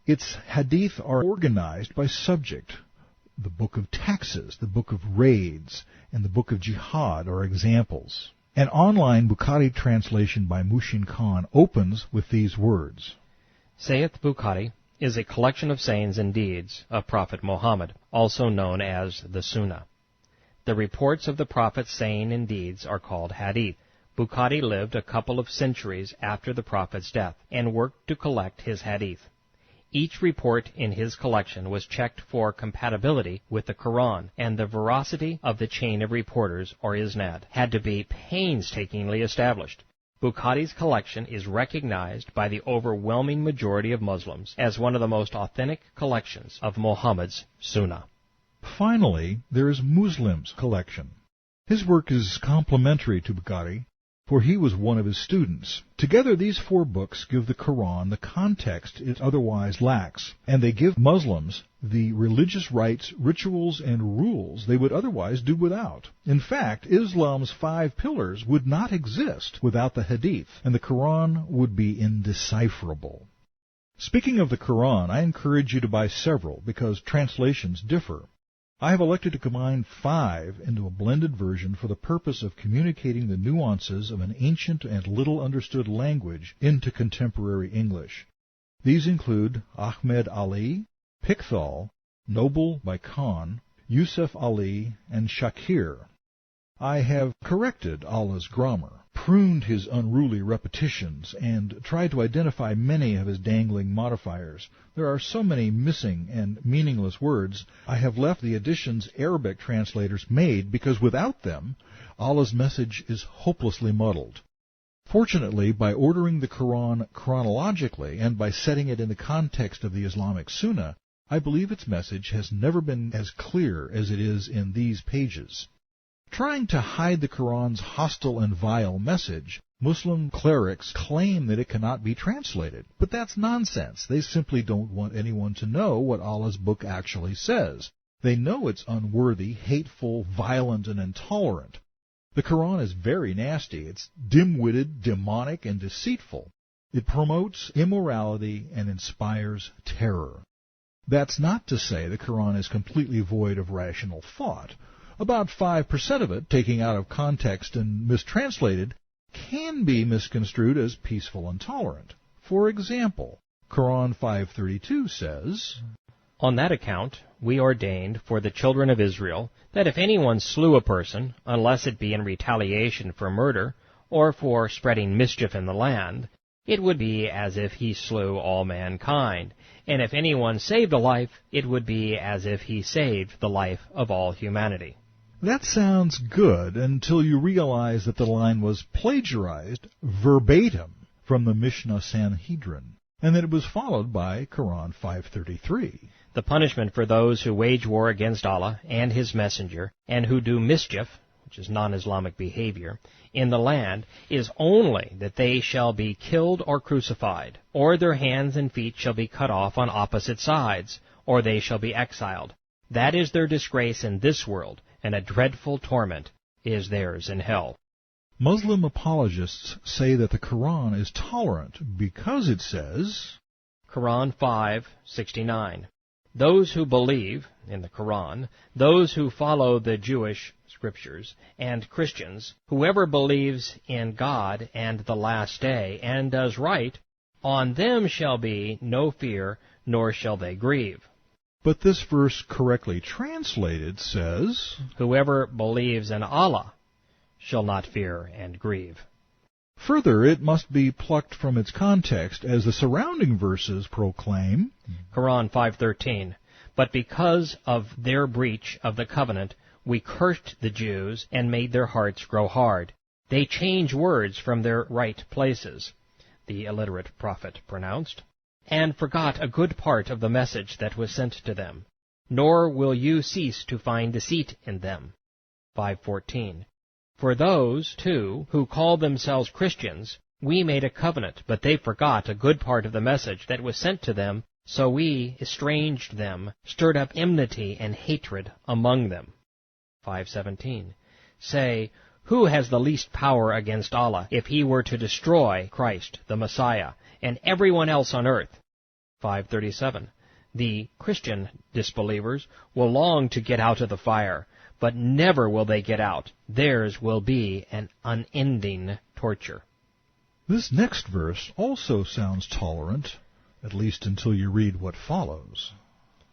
Its hadith are organized by subject. The book of taxes, the book of raids, and the book of jihad are examples. An online Bukhari translation by Mushin Khan opens with these words. Sayyid Bukhari is a collection of sayings and deeds of Prophet Muhammad, also known as the Sunnah. The reports of the Prophet's saying and deeds are called hadith. Bukhari lived a couple of centuries after the Prophet's death and worked to collect his hadith. Each report in his collection was checked for compatibility with the Quran, and the veracity of the chain of reporters, or isnad, had to be painstakingly established. Bukhari's collection is recognized by the overwhelming majority of Muslims as one of the most authentic collections of Muhammad's Sunnah. Finally, there is Muslim's collection. His work is complementary to Bukhari, for he was one of his students. Together, these 4 books give the Quran the context it otherwise lacks, and they give Muslims the religious rites, rituals, and rules they would otherwise do without. In fact, Islam's 5 pillars would not exist without the Hadith, and the Quran would be indecipherable. Speaking of the Quran, I encourage you to buy several, because translations differ. I have elected to combine 5 into a blended version for the purpose of communicating the nuances of an ancient and little understood language into contemporary English. These include Ahmed Ali, Pickthall, Noble by Khan, Yusuf Ali, and Shakir. I have corrected Allah's grammar, pruned his unruly repetitions, and tried to identify many of his dangling modifiers. There are so many missing and meaningless words, I have left the editions Arabic translators made because without them, Allah's message is hopelessly muddled. Fortunately, by ordering the Quran chronologically and by setting it in the context of the Islamic Sunnah, I believe its message has never been as clear as it is in these pages. Trying to hide the Quran's hostile and vile message, Muslim clerics claim that it cannot be translated. But that's nonsense. They simply don't want anyone to know what Allah's book actually says. They know it's unworthy, hateful, violent, and intolerant. The Quran is very nasty. It's dim-witted, demonic, and deceitful. It promotes immorality and inspires terror. That's not to say the Quran is completely void of rational thought. About 5% of it, taken out of context and mistranslated, can be misconstrued as peaceful and tolerant. For example, Quran 5:32 says, On that account we ordained for the children of Israel that if anyone slew a person, unless it be in retaliation for murder or for spreading mischief in the land, it would be as if he slew all mankind. And if anyone saved a life, it would be as if he saved the life of all humanity. That sounds good until you realize that the line was plagiarized verbatim from the Mishnah Sanhedrin, and that it was followed by Quran 5:33. The punishment for those who wage war against Allah and His Messenger, and who do mischief, which is non-Islamic behavior, in the land, is only that they shall be killed or crucified, or their hands and feet shall be cut off on opposite sides, or they shall be exiled. That is their disgrace in this world, and a dreadful torment is theirs in hell. Muslim apologists say that the Quran is tolerant because it says, Quran 5:69. Those who believe in the Quran, those who follow the Jewish scriptures, and Christians, whoever believes in God and the last day, and does right, on them shall be no fear, nor shall they grieve. But this verse correctly translated says, Whoever believes in Allah shall not fear and grieve. Further, it must be plucked from its context, as the surrounding verses proclaim, Quran 5:13. But because of their breach of the covenant, we cursed the Jews and made their hearts grow hard. They change words from their right places, the illiterate prophet pronounced, and forgot a good part of the message that was sent to them. Nor will you cease to find deceit in them. 5:14. For those, too, who call themselves Christians, We made a covenant, but they forgot a good part of the message that was sent to them, so we estranged them, stirred up enmity and hatred among them. 5:17. Say, who has the least power against Allah if he were to destroy Christ, the Messiah, and everyone else on earth? 5:37. The Christian disbelievers will long to get out of the fire, but never will they get out. Theirs will be an unending torture. This next verse also sounds tolerant, at least until you read what follows.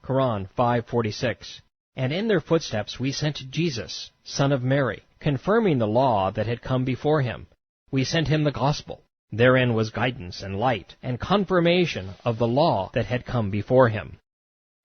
Quran 5:46. And in their footsteps we sent Jesus, son of Mary, confirming the law that had come before him. We sent him the gospel. Therein was guidance and light, and confirmation of the law that had come before him.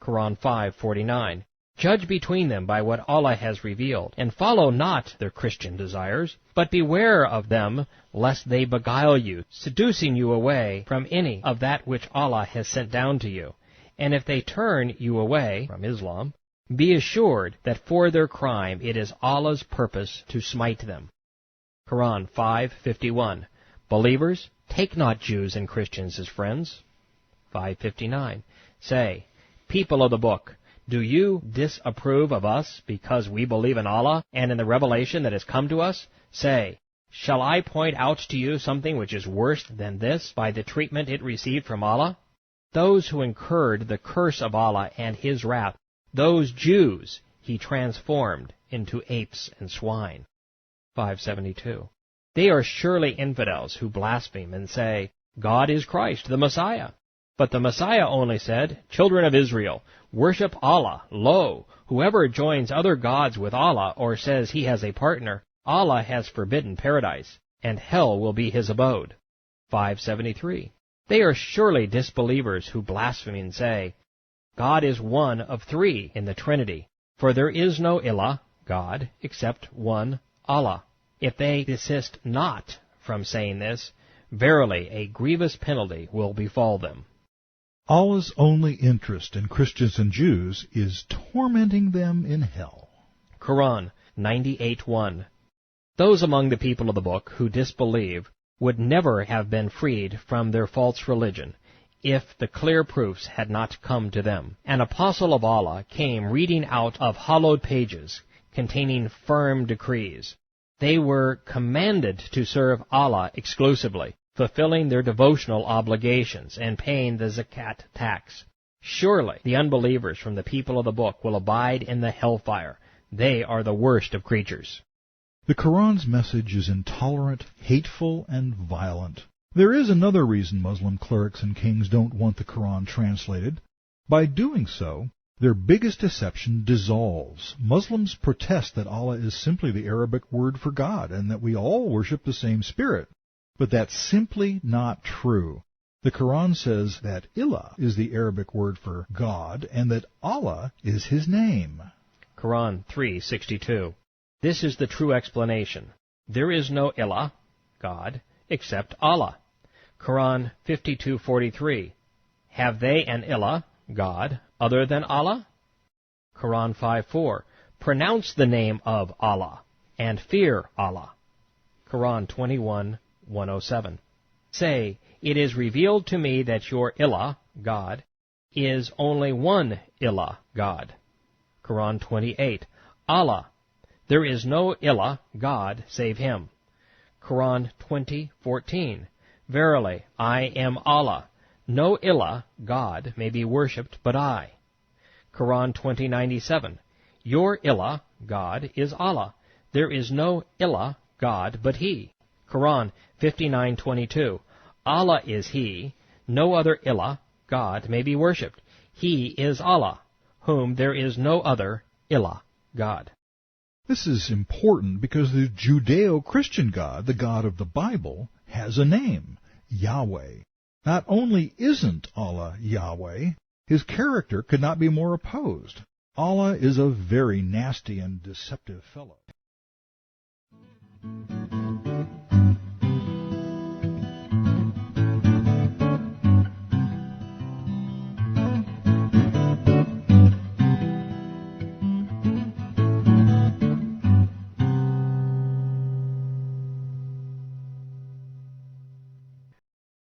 Quran 5:49. Judge between them by what Allah has revealed, and follow not their Christian desires, but beware of them, lest they beguile you, seducing you away from any of that which Allah has sent down to you. And if they turn you away from Islam, be assured that for their crime it is Allah's purpose to smite them. Quran 5:51. Believers, take not Jews and Christians as friends. 5:59. Say, people of the book, do you disapprove of us because we believe in Allah and in the revelation that has come to us? Say, shall I point out to you something which is worse than this by the treatment it received from Allah? Those who incurred the curse of Allah and His wrath, those Jews He transformed into apes and swine. 5:72. They are surely infidels who blaspheme and say, God is Christ, the Messiah. But the Messiah only said, Children of Israel, worship Allah. Lo, whoever joins other gods with Allah or says he has a partner, Allah has forbidden paradise, and hell will be his abode. 5:73. They are surely disbelievers who blaspheme and say, God is one of three in the Trinity, for there is no ilah, God, except one Allah. If they desist not from saying this, verily a grievous penalty will befall them. Allah's only interest in Christians and Jews is tormenting them in hell. Quran 98:1. Those among the people of the book who disbelieve would never have been freed from their false religion if the clear proofs had not come to them. An apostle of Allah came reading out of hollowed pages containing firm decrees. They were commanded to serve Allah exclusively, fulfilling their devotional obligations and paying the zakat tax. Surely the unbelievers from the people of the book will abide in the hellfire. They are the worst of creatures. The Quran's message is intolerant, hateful, and violent. There is another reason Muslim clerics and kings don't want the Quran translated. By doing so, their biggest deception dissolves. Muslims protest that Allah is simply the Arabic word for God and that we all worship the same Spirit. But that's simply not true. The Quran says that Ilah is the Arabic word for God and that Allah is His name. Quran 3:62. This is the true explanation. There is no Ilah, God, except Allah. Quran 52:43. Have they an Ilah, God, other than Allah? Quran 5:4. Pronounce the name of Allah and fear Allah. Quran 21:107. Say, it is revealed to me that your Ilah, God, is only one Ilah, God. Quran 28. Allah. There is no Ilah, God, save Him. Quran 20:14. Verily, I am Allah. No Ilah, God, may be worshipped but I. Quran 20:97. Your Ilah, God, is Allah. There is no Ilah, God, but He. Quran 59:22. Allah is He. No other Ilah, God, may be worshipped. He is Allah, whom there is no other Ilah, God. This is important because the Judeo-Christian God, the God of the Bible, has a name, Yahweh. Not only isn't Allah Yahweh, His character could not be more opposed. Allah is a very nasty and deceptive fellow.